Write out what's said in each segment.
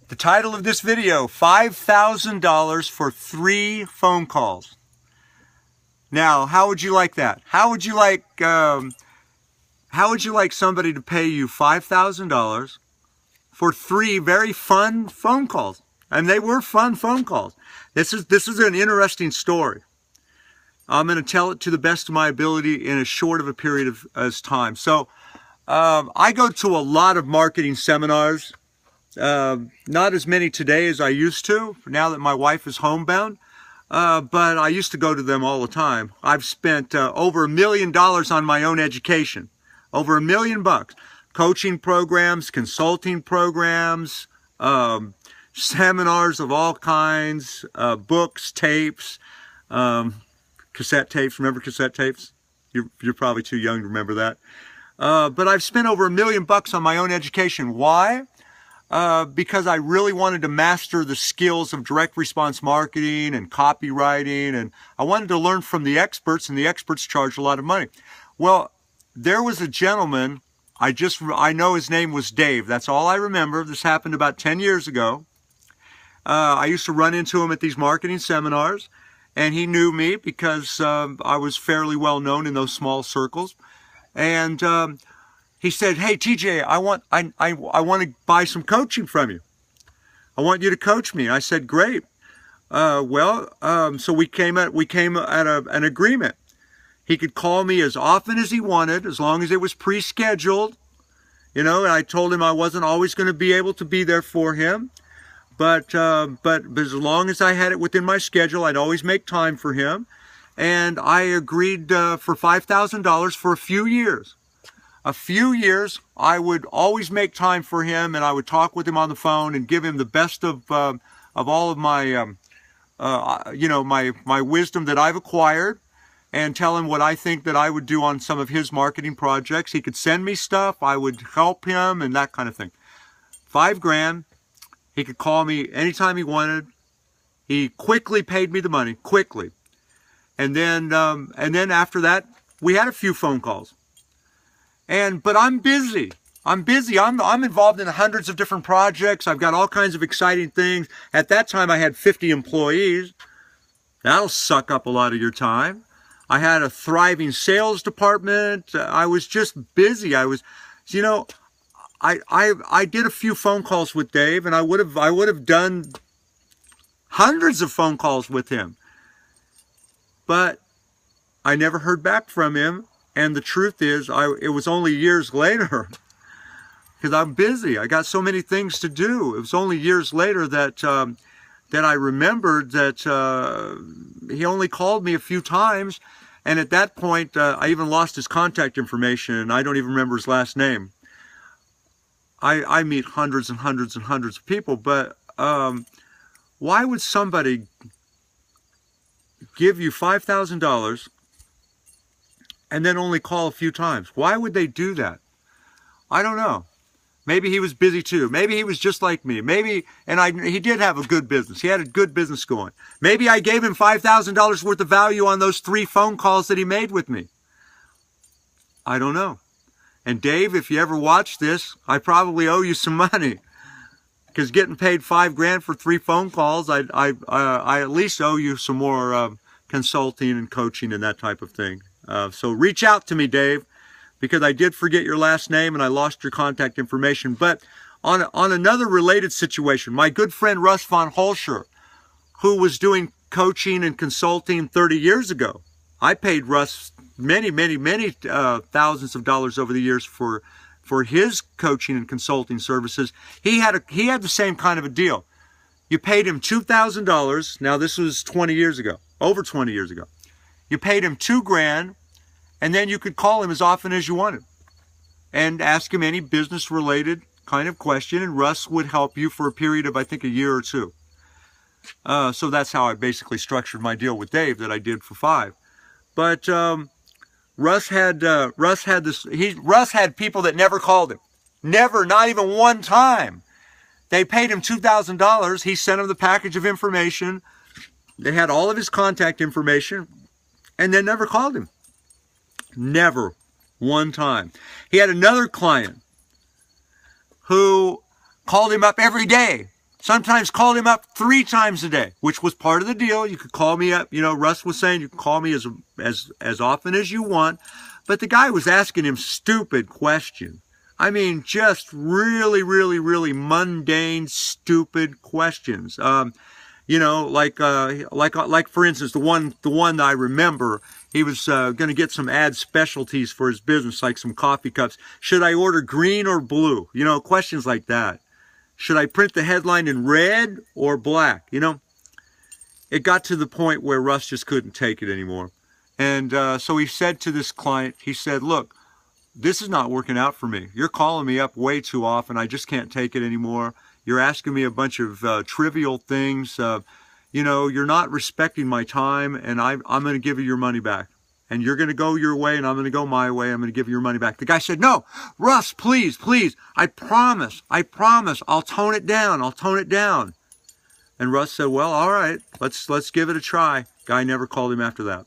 The title of this video, $5,000 for 3 phone calls. Now, how would you like that? How would you like somebody to pay you $5,000 for 3 very fun phone calls? And they were fun phone calls. This is an interesting story. I'm going to tell it to the best of my ability in as short of a period of time. So, I go to a lot of marketing seminars. Not as many today as I used to, now that my wife is homebound. But I used to go to them all the time. I've spent over $1 million on my own education. Over $1 million. Coaching programs, consulting programs, seminars of all kinds, books, tapes, cassette tapes. Remember cassette tapes? You're probably too young to remember that. But I've spent over $1 million on my own education. Why? Because I really wanted to master the skills of direct response marketing and copywriting, and I wanted to learn from the experts, and the experts charge a lot of money. Well, there was a gentleman, I know his name was Dave. That's all I remember. This happened about 10 years ago. I used to run into him at these marketing seminars, and he knew me because I was fairly well known in those small circles. And he said, "Hey, TJ, I want to buy some coaching from you. I want you to coach me." I said, "Great." So we came at an agreement. He could call me as often as he wanted, as long as it was pre-scheduled. You know, and I told him I wasn't always going to be able to be there for him, but as long as I had it within my schedule, I'd always make time for him. And I agreed for $5,000 for a few years. A few years, I would always make time for him, and I would talk with him on the phone and give him the best of all of my, my wisdom that I've acquired, and tell him what I think that I would do on some of his marketing projects. He could send me stuff, I would help him, and that kind of thing. $5,000. He could call me anytime he wanted. He quickly paid me the money, quickly. And then after that, we had a few phone calls. But I'm busy. I'm involved in hundreds of different projects. I've got all kinds of exciting things. At that time, I had 50 employees. That'll suck up a lot of your time. I had a thriving sales department. I was just busy. I did a few phone calls with Dave, and I would have done hundreds of phone calls with him. But I never heard back from him. And the truth is, it was only years later, because I'm busy. I got so many things to do. It was only years later that I remembered that he only called me a few times. And at that point, I even lost his contact information, and I don't even remember his last name. I meet hundreds and hundreds and hundreds of people, but why would somebody give you $5,000 and then only call a few times? Why would they do that? I don't know. Maybe he was busy too. Maybe he was just like me. He did have a good business. He had a good business going. Maybe I gave him $5,000 worth of value on those 3 phone calls that he made with me. I don't know. And Dave, if you ever watch this, I probably owe you some money, because getting paid $5,000 for 3 phone calls, I at least owe you some more consulting and coaching and that type of thing. So reach out to me, Dave, because I did forget your last name and I lost your contact information. But on another related situation, my good friend Russ von Holscher, who was doing coaching and consulting 30 years ago, I paid Russ many thousands of dollars over the years for his coaching and consulting services. He had the same kind of a deal. You paid him $2,000. Now this was 20 years ago, over 20 years ago. You paid him $2,000, and then you could call him as often as you wanted and ask him any business-related kind of question, and Russ would help you for a period of, I think, a year or 2. So that's how I basically structured my deal with Dave that I did for $5,000. But Russ had people that never called him, never, not even one time. They paid him $2,000. He sent them the package of information. They had all of his contact information, and then never called him. Never one time. He had another client who called him up every day, Sometimes called him up 3 times a day, which was part of the deal. You could call me up. You know, Russ was saying you can call me as often as you want. But the guy was asking him stupid questions. I mean, just really, really, really mundane, stupid questions. You know, like for instance, the one that I remember, he was going to get some ad specialties for his business, like some coffee cups. Should I order green or blue? You know, questions like that. Should I print the headline in red or black? You know, it got to the point where Russ just couldn't take it anymore. And so he said to this client, he said, look, this is not working out for me. You're calling me up way too often. I just can't take it anymore. You're asking me a bunch of trivial things. You know, you're not respecting my time, and I'm going to give you your money back. And you're going to go your way, and I'm going to go my way. I'm going to give you your money back. The guy said, no, Russ, please, please. I promise. I'll tone it down. I'll tone it down. And Russ said, well, all right, let's give it a try. Guy never called him after that.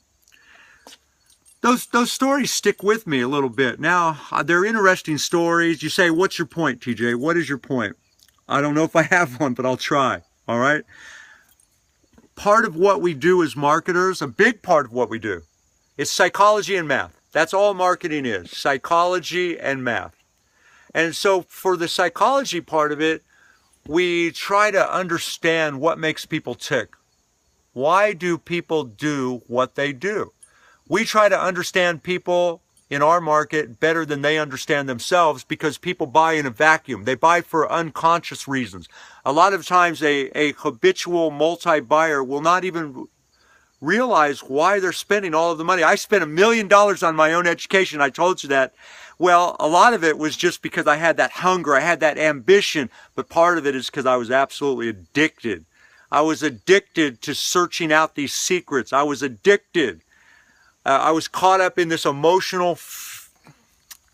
Those stories stick with me a little bit. Now, they're interesting stories. You say, what's your point, TJ? What is your point? I don't know if I have one, but I'll try. All right? Part of what we do as marketers, a big part of what we do, is psychology and math. That's all marketing is, psychology and math. And so for the psychology part of it, we try to understand what makes people tick. Why do people do what they do? We try to understand people in our market better than they understand themselves, because people buy in a vacuum. They buy for unconscious reasons. A lot of times a habitual multi-buyer will not even realize why they're spending all of the money. I spent $1 million on my own education. I told you that. Well, a lot of it was just because I had that hunger. I had that ambition. But part of it is because I was absolutely addicted. I was addicted to searching out these secrets. I was addicted. I was caught up in this emotional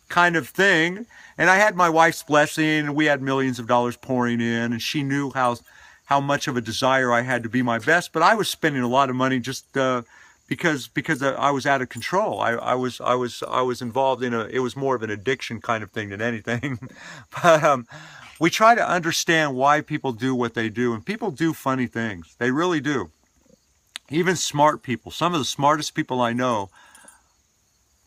kind of thing, and I had my wife's blessing, and we had millions of dollars pouring in, and she knew how much of a desire I had to be my best. But I was spending a lot of money just because I was out of control. I was involved in it was more of an addiction kind of thing than anything. But we try to understand why people do what they do, and people do funny things. They really do. Even smart people, some of the smartest people I know,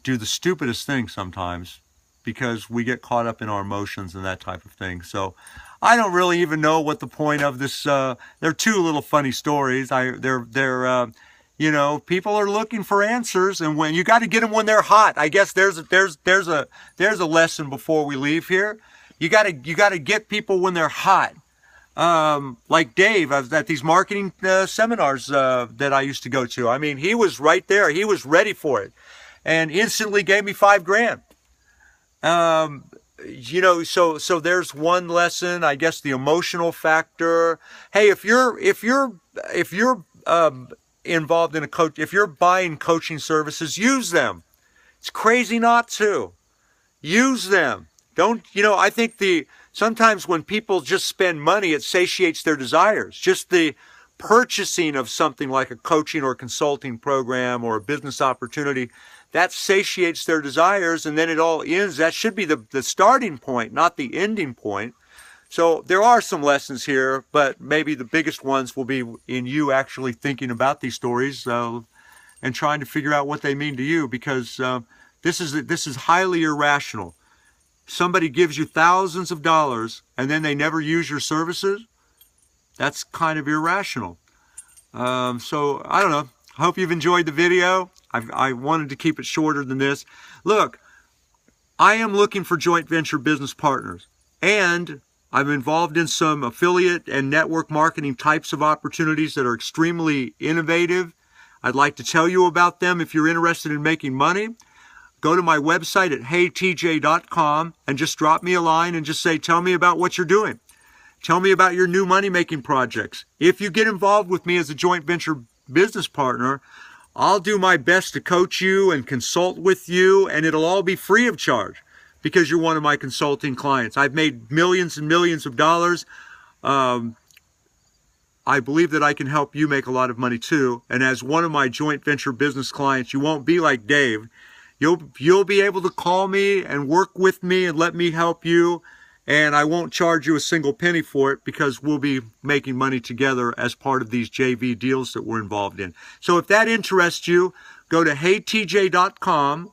do the stupidest things sometimes because we get caught up in our emotions and that type of thing. So I don't really even know what the point of this. They're 2 little funny stories. You know, people are looking for answers, and when you got to get them when they're hot. I guess there's a lesson before we leave here. You got to get people when they're hot. Like Dave, I was at these marketing seminars that I used to go to. I mean, he was right there. He was ready for it, and instantly gave me $5 grand. You know, so there's one lesson. I guess the emotional factor. Hey, if you're involved in if you're buying coaching services, use them. It's crazy not to use them. Don't, you know, I think sometimes when people just spend money, it satiates their desires. Just the purchasing of something like a coaching or consulting program or a business opportunity, that satiates their desires, and then it all ends. That should be the starting point, not the ending point. So there are some lessons here, but maybe the biggest ones will be in you actually thinking about these stories and trying to figure out what they mean to you, because this is highly irrational. Somebody gives you thousands of dollars and then they never use your services. That's kind of irrational. So I don't know. I hope you've enjoyed the video. I wanted to keep it shorter than this. Look, I am looking for joint venture business partners, and I'm involved in some affiliate and network marketing types of opportunities that are extremely innovative. I'd like to tell you about them if you're interested in making money. Go to my website at heytj.com and just drop me a line and just say, tell me about what you're doing. Tell me about your new money-making projects. If you get involved with me as a joint venture business partner, I'll do my best to coach you and consult with you, and it'll all be free of charge because you're one of my consulting clients. I've made millions and millions of dollars. I believe that I can help you make a lot of money too. And as one of my joint venture business clients, you won't be like Dave. You'll be able to call me and work with me and let me help you and I won't charge you a single penny for it because we'll be making money together as part of these JV deals that we're involved in. So if that interests you, go to heytj.com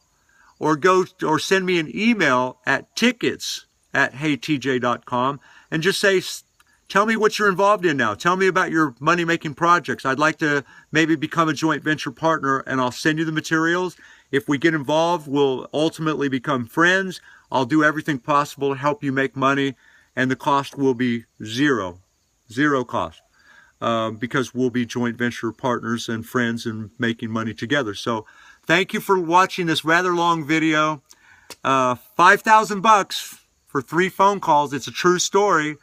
or send me an email at tickets@heytj.com and just say, tell me what you're involved in now. Tell me about your money-making projects. I'd like to maybe become a joint venture partner, and I'll send you the materials. If we get involved, we'll ultimately become friends. I'll do everything possible to help you make money, and the cost will be zero cost, because we'll be joint venture partners and friends and making money together. So thank you for watching this rather long video. $5,000 for 3 phone calls. It's a true story.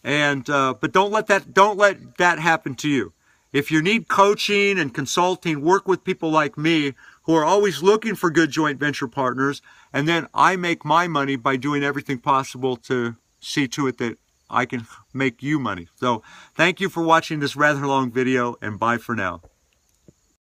And but don't let that happen to you. If you need coaching and consulting, work with people like me who are always looking for good joint venture partners, and then I make my money by doing everything possible to see to it that I can make you money. So thank you for watching this rather long video, and bye for now.